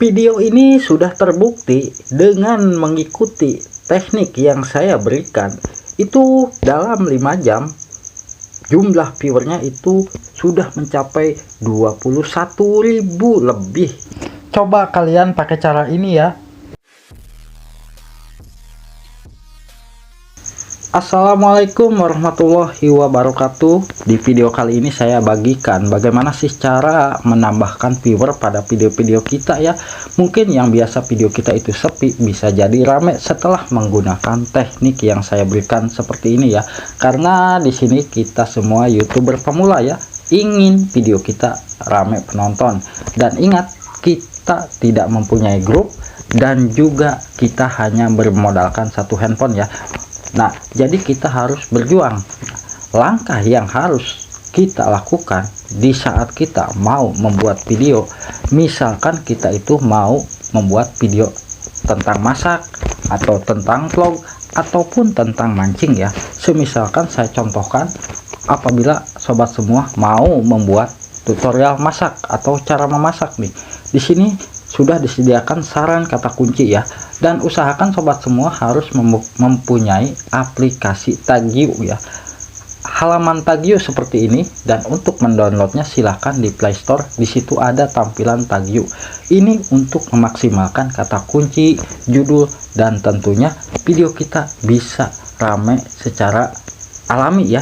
Video ini sudah terbukti dengan mengikuti teknik yang saya berikan. Itu dalam 5 jam jumlah viewernya itu sudah mencapai 21.000 lebih. Coba kalian pakai cara ini ya. Assalamualaikum warahmatullahi wabarakatuh. Di video kali ini saya bagikan bagaimana sih cara menambahkan viewer pada video-video kita ya. Mungkin yang biasa video kita itu sepi bisa jadi rame setelah menggunakan teknik yang saya berikan seperti ini ya. Karena di sini kita semua YouTuber pemula ya, ingin video kita rame penonton. Dan ingat, kita tidak mempunyai grup dan juga kita hanya bermodalkan satu handphone ya. Nah, jadi kita harus berjuang. Langkah yang harus kita lakukan di saat kita mau membuat video, misalkan kita itu mau membuat video tentang masak atau tentang vlog ataupun tentang mancing ya. Semisalkan saya contohkan, apabila sobat semua mau membuat tutorial masak atau cara memasak nih, di sini sudah disediakan saran kata kunci ya, dan usahakan sobat semua harus mempunyai aplikasi Tagyu ya, halaman Tagyu seperti ini. Dan untuk mendownloadnya silahkan di Play Store, di situ ada tampilan Tagyu ini untuk memaksimalkan kata kunci, judul, dan tentunya video kita bisa rame secara alami ya.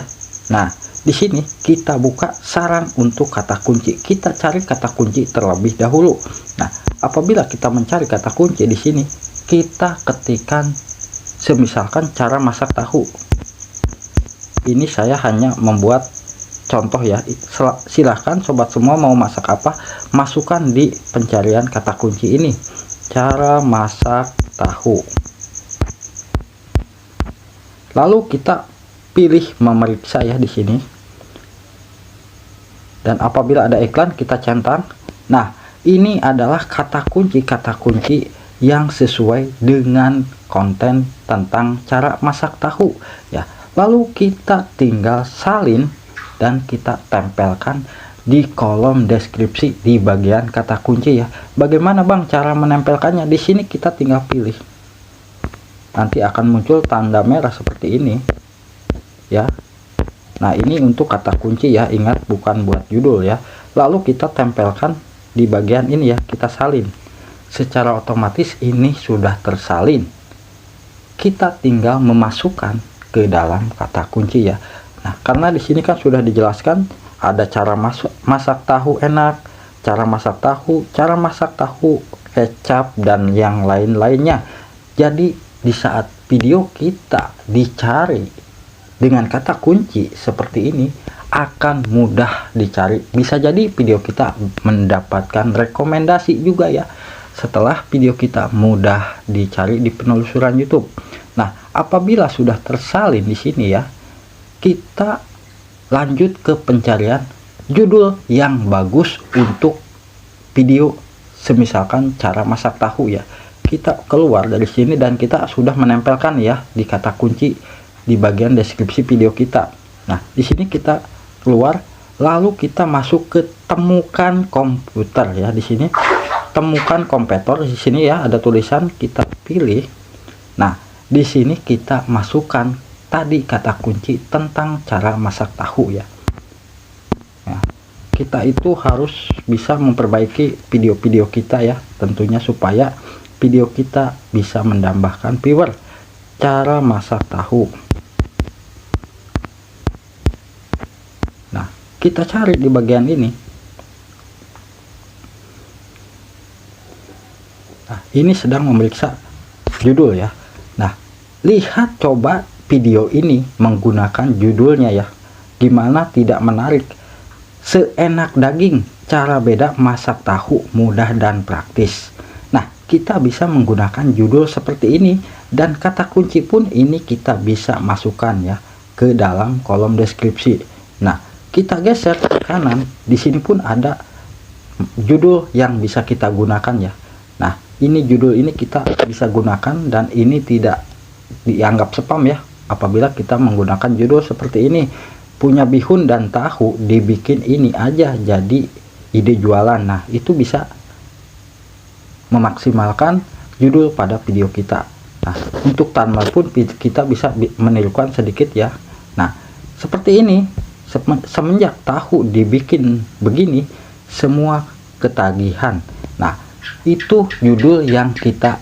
Nah, di sini kita buka saran untuk kata kunci. Kita cari kata kunci terlebih dahulu. Nah, apabila kita mencari kata kunci di sini, kita ketikkan semisalkan cara masak tahu. Ini saya hanya membuat contoh ya. Silahkan sobat semua mau masak apa, masukkan di pencarian kata kunci ini. Cara masak tahu. Lalu kita pilih memeriksa ya di sini. Dan apabila ada iklan kita centang. Nah, ini adalah kata kunci yang sesuai dengan konten tentang cara masak tahu ya. Lalu kita tinggal salin dan kita tempelkan di kolom deskripsi di bagian kata kunci ya. Bagaimana Bang cara menempelkannya? Di sini kita tinggal pilih. Nanti akan muncul tanda merah seperti ini ya. Nah, ini untuk kata kunci ya, ingat bukan buat judul ya. Lalu kita tempelkan di bagian ini ya, kita salin. Secara otomatis ini sudah tersalin. Kita tinggal memasukkan ke dalam kata kunci ya. Nah, karena di sini kan sudah dijelaskan ada cara masak tahu enak, cara masak tahu kecap, dan yang lain-lainnya. Jadi di saat video kita dicari dengan kata kunci seperti ini akan mudah dicari. Bisa jadi video kita mendapatkan rekomendasi juga ya setelah video kita mudah dicari di penelusuran YouTube. Nah, apabila sudah tersalin di sini ya, kita lanjut ke pencarian judul yang bagus untuk video semisalkan cara masak tahu ya. Kita keluar dari sini dan kita sudah menempelkan ya di kata kunci di bagian deskripsi video kita. Nah, di sini kita keluar, lalu kita masuk ke temukan komputer ya. Di sini temukan komputer, di sini ya ada tulisan, kita pilih. Nah, di sini kita masukkan tadi kata kunci tentang cara masak tahu ya. Nah, kita itu harus bisa memperbaiki video-video kita ya, tentunya supaya video kita bisa menambahkan viewer. Cara masak tahu. Nah, kita cari di bagian ini. Nah, ini sedang memeriksa judul ya. Nah, lihat coba video ini menggunakan judulnya ya. Gimana tidak menarik? Seenak daging, cara beda masak tahu, mudah dan praktis. Nah, kita bisa menggunakan judul seperti ini, dan kata kunci pun ini kita bisa masukkan ya ke dalam kolom deskripsi. Nah, kita geser ke kanan, di sini pun ada judul yang bisa kita gunakan ya. Nah, ini judul ini kita bisa gunakan dan ini tidak dianggap spam ya apabila kita menggunakan judul seperti ini. Punya bihun dan tahu, dibikin ini aja jadi ide jualan. Nah, itu bisa memaksimalkan judul pada video kita. Nah, untuk thumbnail pun kita bisa menirukan sedikit ya. Nah, seperti ini, semenjak tahu dibikin begini, semua ketagihan. Nah, itu judul yang kita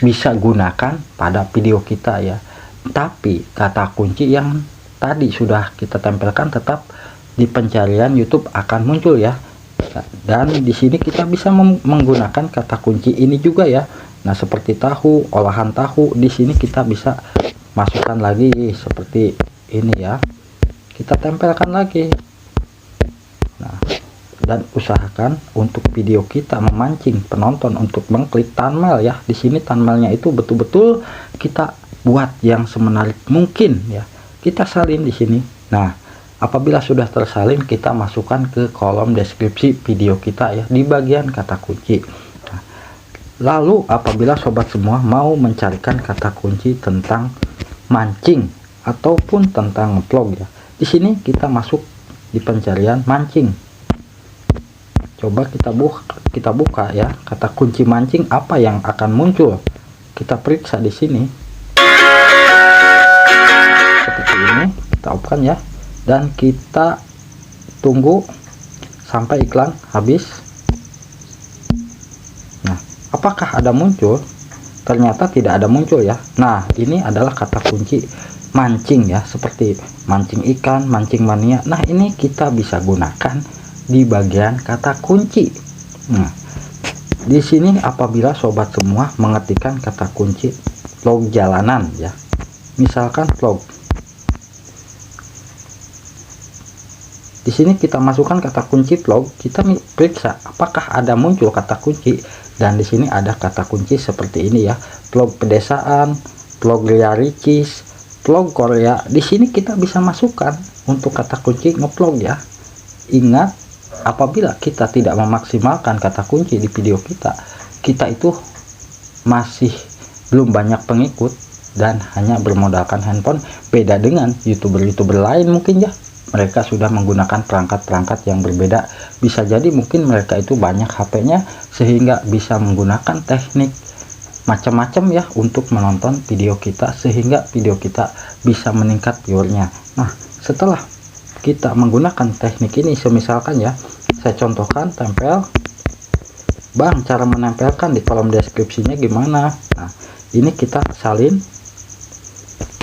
bisa gunakan pada video kita ya. Tapi kata kunci yang tadi sudah kita tempelkan tetap di pencarian YouTube akan muncul ya. Dan di sini kita bisa menggunakan kata kunci ini juga ya. Nah, seperti tahu, olahan tahu, di sini kita bisa masukkan lagi seperti ini ya. Kita tempelkan lagi. Nah, dan usahakan untuk video kita memancing penonton untuk mengklik thumbnail ya. Di sini thumbnailnya itu betul-betul kita buat yang semenarik mungkin ya. Kita salin di sini. Nah, apabila sudah tersalin, kita masukkan ke kolom deskripsi video kita ya, di bagian kata kunci. Nah, lalu apabila sobat semua mau mencarikan kata kunci tentang mancing ataupun tentang vlog ya, di sini kita masuk di pencarian mancing. Coba kita buka ya, kata kunci mancing apa yang akan muncul. Kita periksa di sini. Seperti ini, kita open ya. Dan kita tunggu sampai iklan habis. Nah, apakah ada muncul? Ternyata tidak ada muncul ya. Nah, ini adalah kata kunci mancing ya, seperti mancing ikan, mancing mania. Nah, ini kita bisa gunakan di bagian kata kunci. Nah, di sini apabila sobat semua mengetikkan kata kunci vlog jalanan ya, misalkan vlog, di sini kita masukkan kata kunci vlog, kita periksa apakah ada muncul kata kunci. Dan di sini ada kata kunci seperti ini ya, vlog pedesaan, vlog Ria Ricis, vlog Korea. Di sini kita bisa masukkan untuk kata kunci ngevlog ya. Ingat, apabila kita tidak memaksimalkan kata kunci di video kita itu masih belum banyak pengikut dan hanya bermodalkan handphone. Beda dengan youtuber lain mungkin ya, mereka sudah menggunakan perangkat-perangkat yang berbeda. Bisa jadi mungkin mereka itu banyak HP-nya sehingga bisa menggunakan teknik macam-macam ya untuk menonton video kita, sehingga video kita bisa meningkat viewernya. Nah, setelah kita menggunakan teknik ini, semisalkan ya, saya contohkan tempel. Bang, cara menempelkan di kolom deskripsinya gimana? Nah, ini kita salin,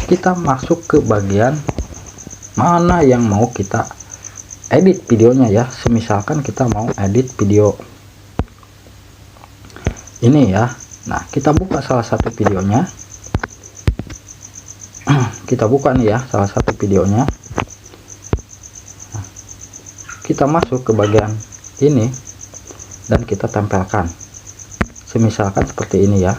kita masuk ke bagian mana yang mau kita edit videonya ya. Semisalkan kita mau edit video ini ya. Nah, kita buka salah satu videonya. Kita buka nih ya salah satu videonya. Nah, kita masuk ke bagian ini dan kita tempelkan. Semisalkan seperti ini ya.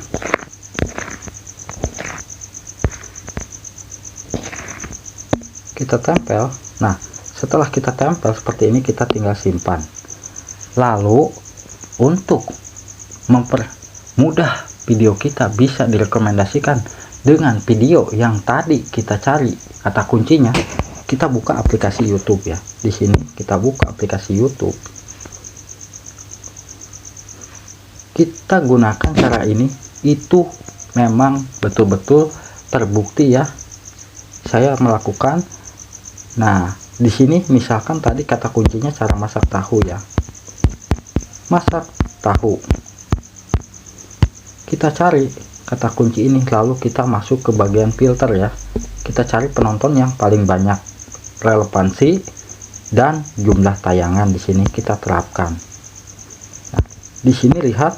Kita tempel. Nah, setelah kita tempel seperti ini, kita tinggal simpan. Lalu untuk mempermudah video kita bisa direkomendasikan dengan video yang tadi kita cari kata kuncinya, kita buka aplikasi YouTube ya. Di sini kita buka aplikasi YouTube. Kita gunakan cara ini, itu memang betul-betul terbukti ya. Saya melakukan. Nah, di sini misalkan tadi kata kuncinya cara masak tahu ya. Masak tahu. Kita cari kata kunci ini, lalu kita masuk ke bagian filter ya. Kita cari penonton yang paling banyak, relevansi dan jumlah tayangan. Di sini kita terapkan. Nah, di sini lihat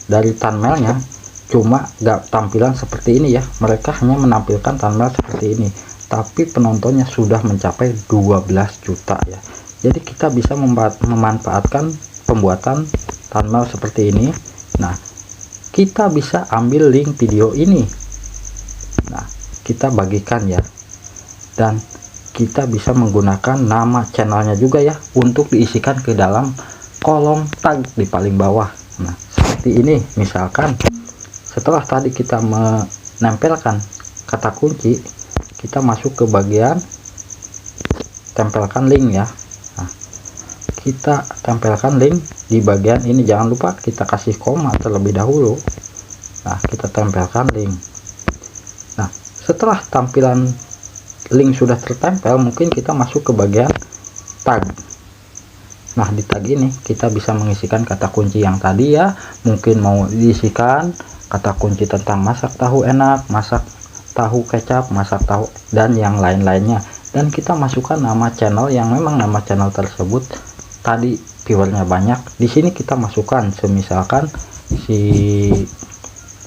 dari thumbnailnya cuma gak tampilan seperti ini ya. Mereka hanya menampilkan thumbnail seperti ini, tapi penontonnya sudah mencapai 12 juta ya. Jadi kita bisa memanfaatkan pembuatan thumbnail seperti ini. Nah, kita bisa ambil link video ini. Nah, kita bagikan ya. Dan kita bisa menggunakan nama channelnya juga ya untuk diisikan ke dalam kolom tag di paling bawah. Nah, seperti ini. Misalkan setelah tadi kita menempelkan kata kunci, kita masuk ke bagian tempelkan link ya. Nah, kita tempelkan link di bagian ini. Jangan lupa kita kasih koma terlebih dahulu. Nah, kita tempelkan link. Nah, setelah tampilan link sudah tertempel, mungkin kita masuk ke bagian tag. Nah, di tag ini kita bisa mengisikan kata kunci yang tadi ya. Mungkin mau diisikan kata kunci tentang masak tahu enak, masak tahu kecap, masak tahu, dan yang lain-lainnya. Dan kita masukkan nama channel yang memang nama channel tersebut tadi viewernya banyak. Di sini kita masukkan semisalkan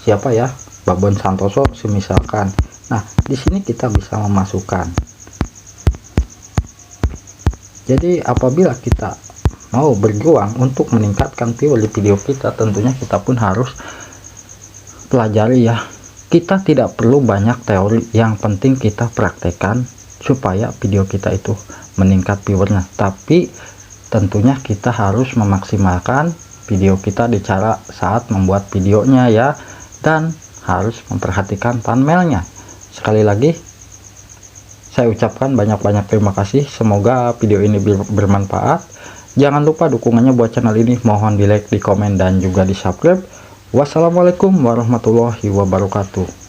siapa ya, Babon Santoso semisalkan. Nah, di sini kita bisa memasukkan. Jadi apabila kita mau berjuang untuk meningkatkan viewer di video kita, tentunya kita pun harus pelajari ya. Kita tidak perlu banyak teori, yang penting kita praktekkan supaya video kita itu meningkat viewernya. Tapi tentunya kita harus memaksimalkan video kita di cara saat membuat videonya ya, dan harus memperhatikan thumbnailnya. Sekali lagi saya ucapkan banyak-banyak terima kasih. Semoga video ini bermanfaat. Jangan lupa dukungannya buat channel ini, mohon di like, di komen, dan juga di subscribe. Wassalamualaikum warahmatullahi wabarakatuh.